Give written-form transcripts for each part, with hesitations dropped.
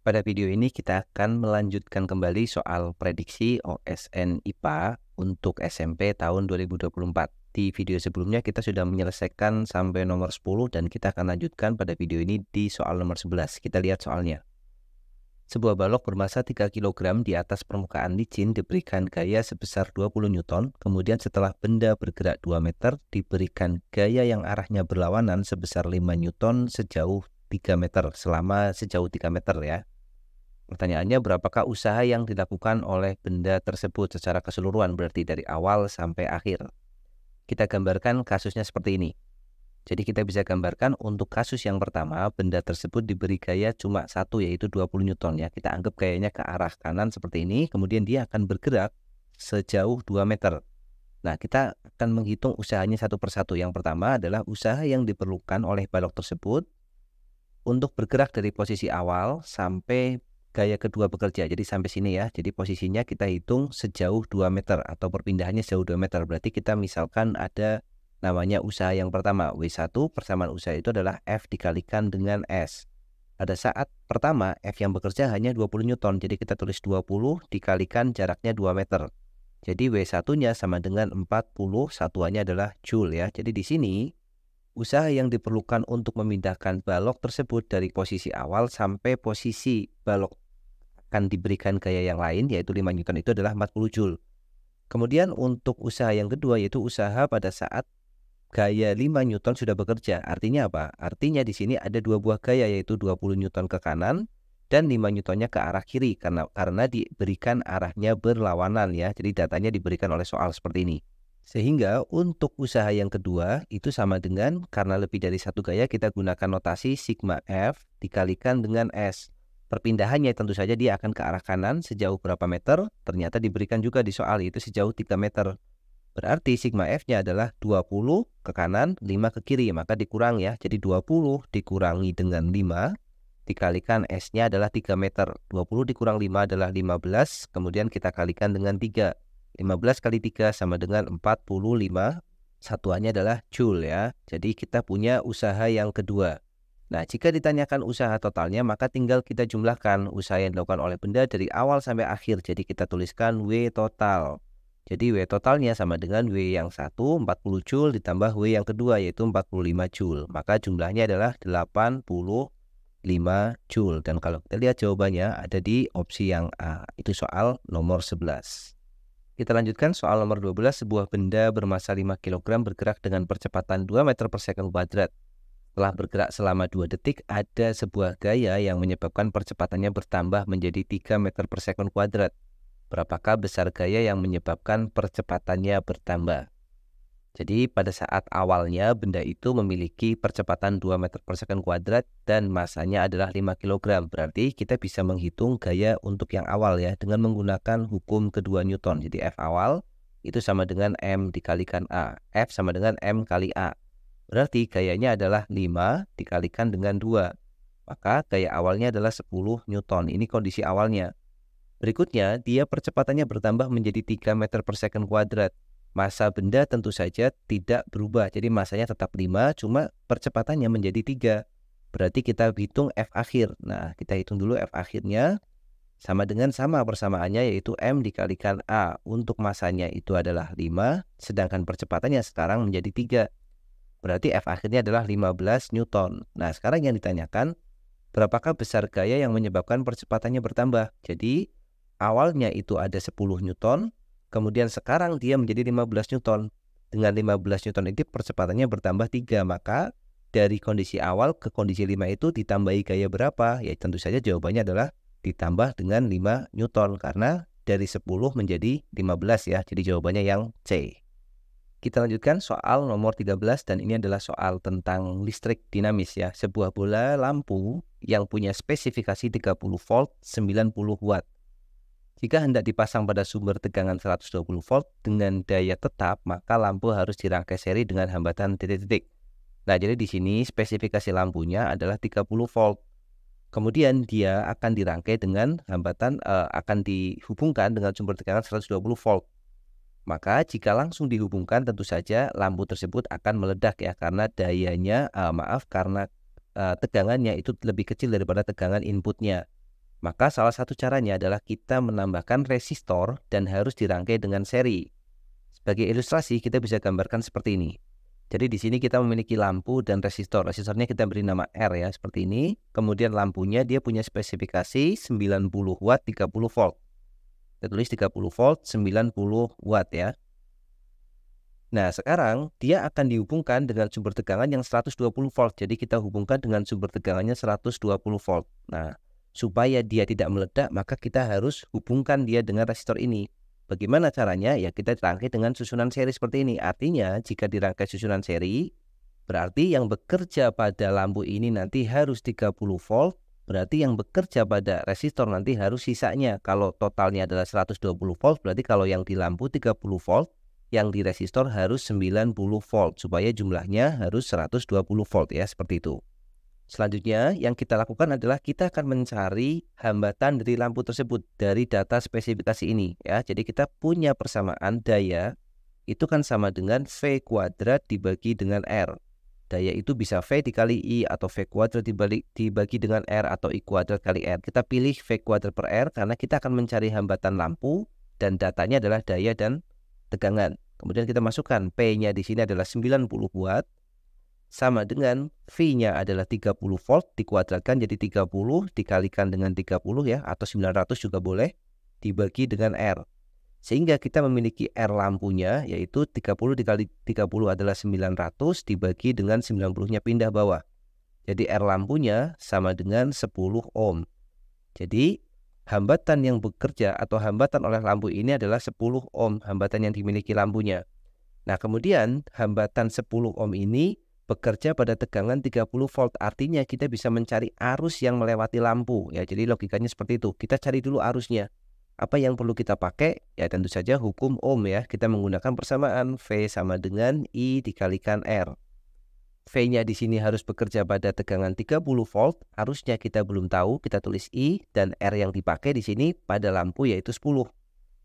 Pada video ini kita akan melanjutkan kembali soal prediksi OSN IPA untuk SMP tahun 2024. Di video sebelumnya kita sudah menyelesaikan sampai nomor 10 dan kita akan lanjutkan pada video ini di soal nomor 11. Kita lihat soalnya. Sebuah balok bermasa 3 kg di atas permukaan licin diberikan gaya sebesar 20 Newton, kemudian setelah benda bergerak 2 meter diberikan gaya yang arahnya berlawanan sebesar 5 Newton sejauh 3 meter, selama sejauh 3 meter ya. Pertanyaannya, berapakah usaha yang dilakukan oleh benda tersebut secara keseluruhan, berarti dari awal sampai akhir. Kita gambarkan kasusnya seperti ini. Jadi kita bisa gambarkan untuk kasus yang pertama, benda tersebut diberi gaya cuma satu, yaitu 20 Newton ya. Kita anggap gayanya ke arah kanan seperti ini, kemudian dia akan bergerak sejauh 2 meter. Nah, kita akan menghitung usahanya satu persatu. Yang pertama adalah usaha yang diperlukan oleh balok tersebut untuk bergerak dari posisi awal sampai gaya kedua bekerja. Jadi sampai sini ya. Jadi posisinya kita hitung sejauh 2 meter atau perpindahannya sejauh 2 meter. Berarti kita misalkan ada namanya usaha yang pertama. W1 persamaan usaha itu adalah F dikalikan dengan S. Pada saat pertama F yang bekerja hanya 20 Newton. Jadi kita tulis 20 dikalikan jaraknya 2 meter. Jadi W1-nya sama dengan 40, satuannya adalah Joule ya. Jadi di sini usaha yang diperlukan untuk memindahkan balok tersebut dari posisi awal sampai posisi balok akan diberikan gaya yang lain, yaitu 5 Newton, itu adalah 40 Joule. Kemudian untuk usaha yang kedua, yaitu usaha pada saat gaya 5 Newton sudah bekerja. Artinya apa? Artinya di sini ada dua buah gaya, yaitu 20 Newton ke kanan dan 5 Newtonnya ke arah kiri, karena diberikan arahnya berlawanan ya. Jadi datanya diberikan oleh soal seperti ini. Sehingga untuk usaha yang kedua itu sama dengan, karena lebih dari satu gaya, kita gunakan notasi sigma F dikalikan dengan S. Perpindahannya tentu saja dia akan ke arah kanan sejauh berapa meter, ternyata diberikan juga di soal, itu sejauh 3 meter. Berarti sigma F-nya adalah 20 ke kanan, 5 ke kiri, maka dikurang ya. Jadi 20 dikurangi dengan 5, dikalikan S-nya adalah 3 meter. 20 dikurang 5 adalah 15, kemudian kita kalikan dengan 3. 15 kali 3 sama dengan 45, satuannya adalah Joule ya. Jadi kita punya usaha yang kedua. Nah, jika ditanyakan usaha totalnya, maka tinggal kita jumlahkan usaha yang dilakukan oleh benda dari awal sampai akhir. Jadi kita tuliskan W total. Jadi W totalnya sama dengan W yang satu, 40 Joule, ditambah W yang kedua, yaitu 45 Joule. Maka jumlahnya adalah 85 Joule. Dan kalau kita lihat jawabannya ada di opsi yang A. Itu soal nomor 11. Kita lanjutkan soal nomor 12. Sebuah benda bermasa 5 kg bergerak dengan percepatan 2 meter per second kuadrat. Setelah bergerak selama 2 detik, ada sebuah gaya yang menyebabkan percepatannya bertambah menjadi 3 meter per second kuadrat. Berapakah besar gaya yang menyebabkan percepatannya bertambah? Jadi pada saat awalnya benda itu memiliki percepatan 2 meter per second kuadrat dan masanya adalah 5 kg. Berarti kita bisa menghitung gaya untuk yang awal ya dengan menggunakan hukum kedua Newton. Jadi F awal itu sama dengan M dikalikan A. F sama dengan M kali A. Berarti gayanya adalah 5 dikalikan dengan 2. Maka gaya awalnya adalah 10 Newton. Ini kondisi awalnya. Berikutnya, dia percepatannya bertambah menjadi 3 meter per second kuadrat. Massa benda tentu saja tidak berubah. Jadi massanya tetap 5, cuma percepatannya menjadi 3. Berarti kita hitung F akhir. Nah, kita hitung dulu F akhirnya. Sama persamaannya yaitu M dikalikan A. Untuk massanya itu adalah 5, sedangkan percepatannya sekarang menjadi 3. Berarti F akhirnya adalah 15 Newton. Nah, sekarang yang ditanyakan, berapakah besar gaya yang menyebabkan percepatannya bertambah? Jadi, awalnya itu ada 10 Newton, kemudian sekarang dia menjadi 15 Newton. Dengan 15 Newton itu percepatannya bertambah 3, maka dari kondisi awal ke kondisi 5 itu ditambahi gaya berapa? Ya tentu saja jawabannya adalah ditambah dengan 5 Newton, karena dari 10 menjadi 15 ya. Jadi jawabannya yang C. Kita lanjutkan soal nomor 13 dan ini adalah soal tentang listrik dinamis ya. Sebuah bola lampu yang punya spesifikasi 30 volt 90 watt. Jika hendak dipasang pada sumber tegangan 120 volt dengan daya tetap, maka lampu harus dirangkai seri dengan hambatan titik-titik. Nah, jadi di sini spesifikasi lampunya adalah 30 volt. Kemudian dia akan dirangkai dengan hambatan akan dihubungkan dengan sumber tegangan 120 volt. Maka jika langsung dihubungkan tentu saja lampu tersebut akan meledak ya, karena dayanya karena tegangannya itu lebih kecil daripada tegangan inputnya. Maka salah satu caranya adalah kita menambahkan resistor dan harus dirangkai dengan seri. Sebagai ilustrasi kita bisa gambarkan seperti ini. Jadi di sini kita memiliki lampu dan resistor. Resistornya kita beri nama R ya, seperti ini. Kemudian lampunya dia punya spesifikasi 90 watt 30 volt. Kita tulis 30 volt 90 watt ya. Nah, sekarang dia akan dihubungkan dengan sumber tegangan yang 120 volt. Jadi kita hubungkan dengan sumber tegangannya 120 volt. Nah, supaya dia tidak meledak, maka kita harus hubungkan dia dengan resistor ini. Bagaimana caranya? Ya kita rangkai dengan susunan seri seperti ini. Artinya jika dirangkai susunan seri, berarti yang bekerja pada lampu ini nanti harus 30 volt. Berarti yang bekerja pada resistor nanti harus sisanya. Kalau totalnya adalah 120 volt, berarti kalau yang di lampu 30 volt, yang di resistor harus 90 volt. Supaya jumlahnya harus 120 volt ya, seperti itu. Selanjutnya yang kita lakukan adalah kita akan mencari hambatan dari lampu tersebut dari data spesifikasi ini ya. Jadi kita punya persamaan daya itu kan sama dengan V kuadrat dibagi dengan R. Daya itu bisa V dikali I atau V kuadrat dibagi dengan R atau I kuadrat kali R. Kita pilih V kuadrat per R karena kita akan mencari hambatan lampu dan datanya adalah daya dan tegangan. Kemudian kita masukkan P-nya di sini adalah 90 watt. Sama dengan V-nya adalah 30 volt dikuadratkan jadi 30 dikalikan dengan 30 ya, atau 900 juga boleh, dibagi dengan R. Sehingga kita memiliki R lampunya yaitu 30 dikali 30 adalah 900 dibagi dengan 90-nya pindah bawah. Jadi R lampunya sama dengan 10 ohm. Jadi hambatan yang bekerja atau hambatan oleh lampu ini adalah 10 ohm hambatan yang dimiliki lampunya. Nah kemudian hambatan 10 ohm ini bekerja pada tegangan 30 volt. Artinya kita bisa mencari arus yang melewati lampu ya. Jadi logikanya seperti itu. Kita cari dulu arusnya. Apa yang perlu kita pakai? Ya tentu saja hukum Ohm ya. Kita menggunakan persamaan V sama dengan I dikalikan R. V-nya di sini harus bekerja pada tegangan 30 volt. Arusnya kita belum tahu, kita tulis I, dan R yang dipakai di sini pada lampu yaitu 10.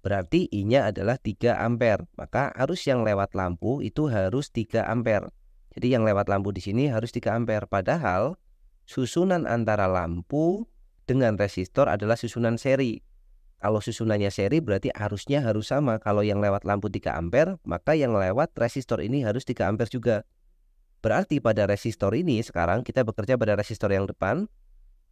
Berarti I-nya adalah 3 ampere. Maka arus yang lewat lampu itu harus 3 ampere. Jadi yang lewat lampu di sini harus 3 ampere. Padahal susunan antara lampu dengan resistor adalah susunan seri. Kalau susunannya seri berarti arusnya harus sama. Kalau yang lewat lampu 3 ampere, maka yang lewat resistor ini harus 3 ampere juga. Berarti pada resistor ini sekarang kita bekerja pada resistor yang depan.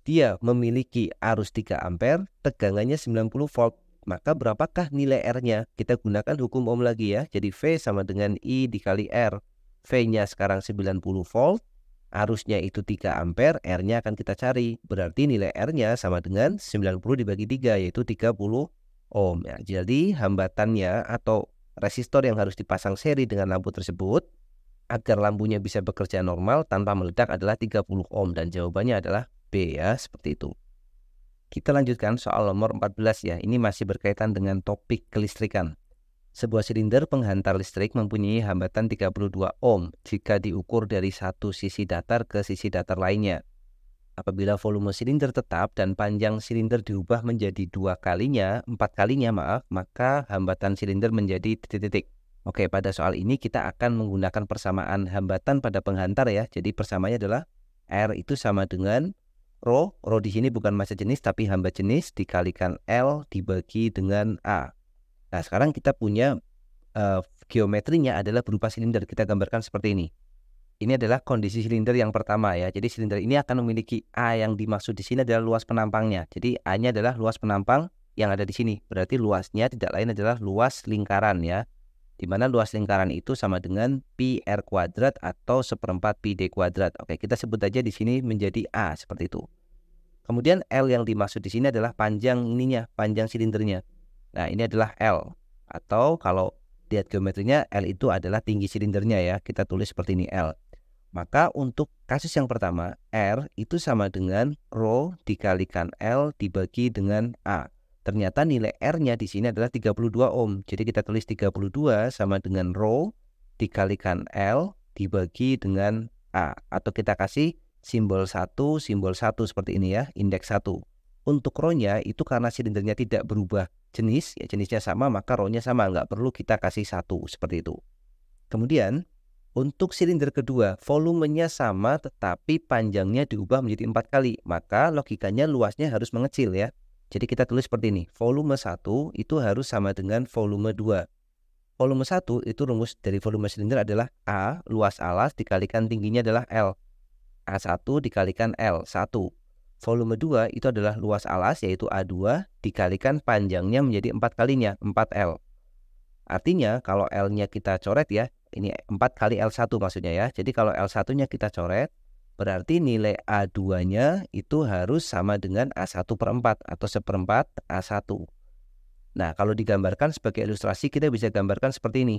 Dia memiliki arus 3 ampere, tegangannya 90 volt. Maka berapakah nilai R-nya? Kita gunakan hukum Ohm lagi ya. Jadi V sama dengan I dikali R. V-nya sekarang 90 volt, arusnya itu 3 ampere, R-nya akan kita cari. Berarti nilai R-nya sama dengan 90 dibagi 3, yaitu 30 ohm. Ya, jadi hambatannya atau resistor yang harus dipasang seri dengan lampu tersebut, agar lampunya bisa bekerja normal tanpa meledak adalah 30 ohm. Dan jawabannya adalah B ya, seperti itu. Kita lanjutkan soal nomor 14 ya. Ini masih berkaitan dengan topik kelistrikan. Sebuah silinder penghantar listrik mempunyai hambatan 32 ohm jika diukur dari satu sisi datar ke sisi datar lainnya. Apabila volume silinder tetap dan panjang silinder diubah menjadi 4 kalinya, maka hambatan silinder menjadi titik-titik. Oke, pada soal ini kita akan menggunakan persamaan hambatan pada penghantar ya. Jadi persamaannya adalah R itu sama dengan Rho. Rho di sini bukan massa jenis tapi hamba jenis dikalikan L dibagi dengan A. Nah, sekarang kita punya geometrinya adalah berupa silinder. Kita gambarkan seperti ini. Ini adalah kondisi silinder yang pertama ya. Jadi silinder ini akan memiliki A yang dimaksud di sini adalah luas penampangnya. Jadi A-nya adalah luas penampang yang ada di sini. Berarti luasnya tidak lain adalah luas lingkaran ya. Di mana luas lingkaran itu sama dengan pi R kuadrat atau 1/4 pi D kuadrat. Oke, kita sebut aja di sini menjadi A seperti itu. Kemudian L yang dimaksud di sini adalah panjang ininya, panjang silindernya. Nah, ini adalah L. Atau kalau lihat geometrinya, L itu adalah tinggi silindernya ya. Kita tulis seperti ini L. Maka untuk kasus yang pertama, R itu sama dengan Rho dikalikan L dibagi dengan A. Ternyata nilai R-nya di sini adalah 32 ohm. Jadi kita tulis 32 sama dengan Rho dikalikan L dibagi dengan A. Atau kita kasih simbol 1 seperti ini ya, indeks 1. Untuk Rho-nya itu karena silindernya tidak berubah jenis, ya jenisnya sama, maka Rho-nya sama, nggak perlu kita kasih 1 seperti itu. Kemudian Untuk silinder kedua, volumenya sama tetapi panjangnya diubah menjadi 4 kali. Maka logikanya luasnya harus mengecil ya. Jadi kita tulis seperti ini. Volume 1 itu harus sama dengan volume 2. Volume 1 itu rumus dari volume silinder adalah A, luas alas dikalikan tingginya adalah L. A1 dikalikan L1. Volume 2 itu adalah luas alas yaitu A2 dikalikan panjangnya menjadi 4 kalinya, 4L. Artinya kalau L-nya kita coret ya, ini 4 kali L1 maksudnya ya. Jadi kalau L1-nya kita coret, berarti nilai A2-nya itu harus sama dengan A1 per 4 atau seperempat A1. Nah, kalau digambarkan sebagai ilustrasi kita bisa gambarkan seperti ini.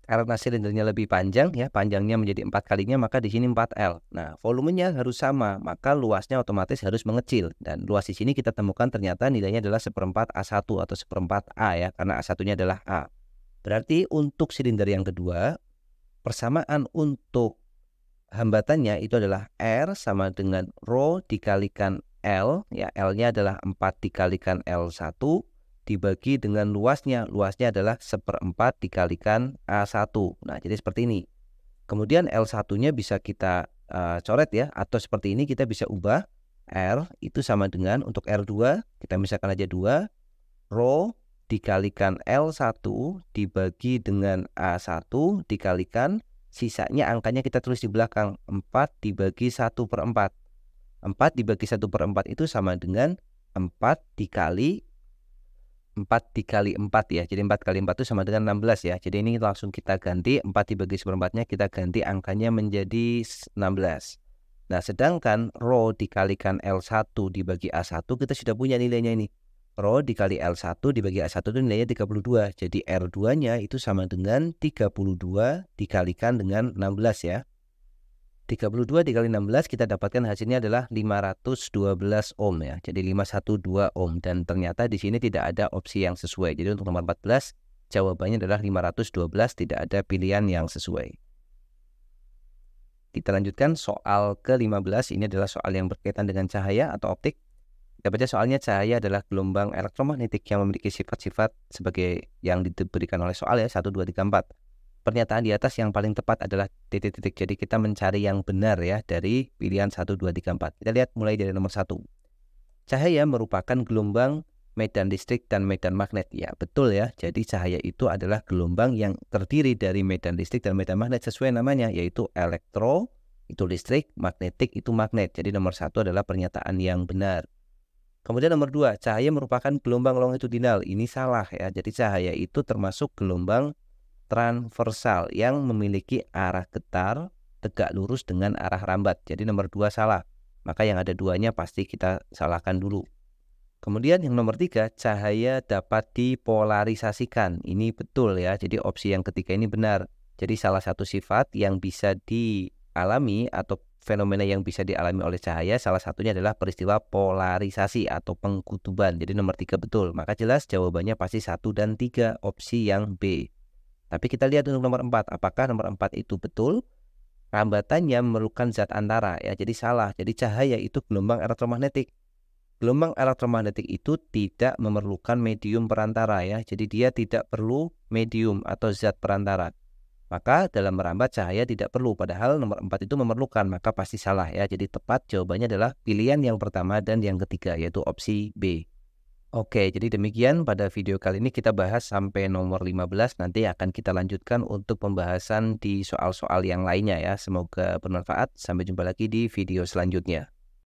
Karena silindernya lebih panjang ya, panjangnya menjadi 4 kalinya, maka di sini 4L. Nah, volumenya harus sama, maka luasnya otomatis harus mengecil. Dan luas di sini kita temukan ternyata nilainya adalah seperempat A1 atau seperempat A ya, karena A1-nya adalah A. Berarti untuk silinder yang kedua, persamaan untuk hambatannya itu adalah R sama dengan Rho dikalikan L, ya L-nya adalah 4 dikalikan L1, dibagi dengan luasnya adalah seperempat dikalikan A1. Nah, jadi seperti ini. Kemudian L1-nya bisa kita coret ya, atau seperti ini kita bisa ubah. R itu sama dengan untuk R2, kita misalkan aja 2, Rho dikalikan L1 dibagi dengan A1 dikalikan, sisanya angkanya kita tulis di belakang, 4 dibagi 1 per 4. 4 dibagi 1 per 4 itu sama dengan 4 dikali 4 dikali 4 ya. Jadi 4 kali 4 itu sama dengan 16 ya. Jadi ini langsung kita ganti, 4 dibagi seperempatnya kita ganti angkanya menjadi 16. Nah, sedangkan Rho dikalikan L1 dibagi A1 kita sudah punya nilainya ini. Rho dikali L1 dibagi A1 itu nilainya 32. Jadi R2-nya itu sama dengan 32 dikalikan dengan 16 ya. 32 dikali 16 kita dapatkan hasilnya adalah 512 ohm ya. Jadi 512 ohm dan ternyata di sini tidak ada opsi yang sesuai. Jadi untuk nomor 14 jawabannya adalah 512, tidak ada pilihan yang sesuai. Kita lanjutkan soal ke-15. Ini adalah soal yang berkaitan dengan cahaya atau optik. Kita baca soalnya, cahaya adalah gelombang elektromagnetik yang memiliki sifat-sifat sebagai yang diberikan oleh soal ya, 1, 2, 3, 4. Pernyataan di atas yang paling tepat adalah titik-titik. Jadi kita mencari yang benar ya dari pilihan 1, 2, 3, 4. Kita lihat mulai dari nomor 1. Cahaya merupakan gelombang medan listrik dan medan magnet. Ya betul ya. Jadi cahaya itu adalah gelombang yang terdiri dari medan listrik dan medan magnet sesuai namanya, yaitu elektro itu listrik, magnetik itu magnet. Jadi nomor 1 adalah pernyataan yang benar. Kemudian nomor 2, cahaya merupakan gelombang longitudinal. Ini salah ya. Jadi cahaya itu termasuk gelombang transversal yang memiliki arah getar tegak lurus dengan arah rambat. Jadi nomor 2 salah. Maka yang ada duanya pasti kita salahkan dulu. Kemudian yang nomor 3, cahaya dapat dipolarisasikan. Ini betul ya. Jadi opsi yang ketiga ini benar. Jadi salah satu sifat yang bisa dialami atau fenomena yang bisa dialami oleh cahaya salah satunya adalah peristiwa polarisasi atau pengkutuban. Jadi nomor 3 betul. Maka jelas jawabannya pasti 1 dan 3, opsi yang B. Tapi kita lihat untuk nomor 4. Apakah nomor 4 itu betul? Rambatannya memerlukan zat antara ya. Jadi salah. Jadi cahaya itu gelombang elektromagnetik. Gelombang elektromagnetik itu tidak memerlukan medium perantara ya. Jadi dia tidak perlu medium atau zat perantara. Maka dalam merambat cahaya tidak perlu. Padahal nomor 4 itu memerlukan. Maka pasti salah ya. Jadi tepat jawabannya adalah pilihan yang pertama dan yang ketiga, yaitu opsi B. Oke, jadi demikian pada video kali ini kita bahas sampai nomor 15. Nanti akan kita lanjutkan untuk pembahasan di soal-soal yang lainnya ya. Semoga bermanfaat. Sampai jumpa lagi di video selanjutnya.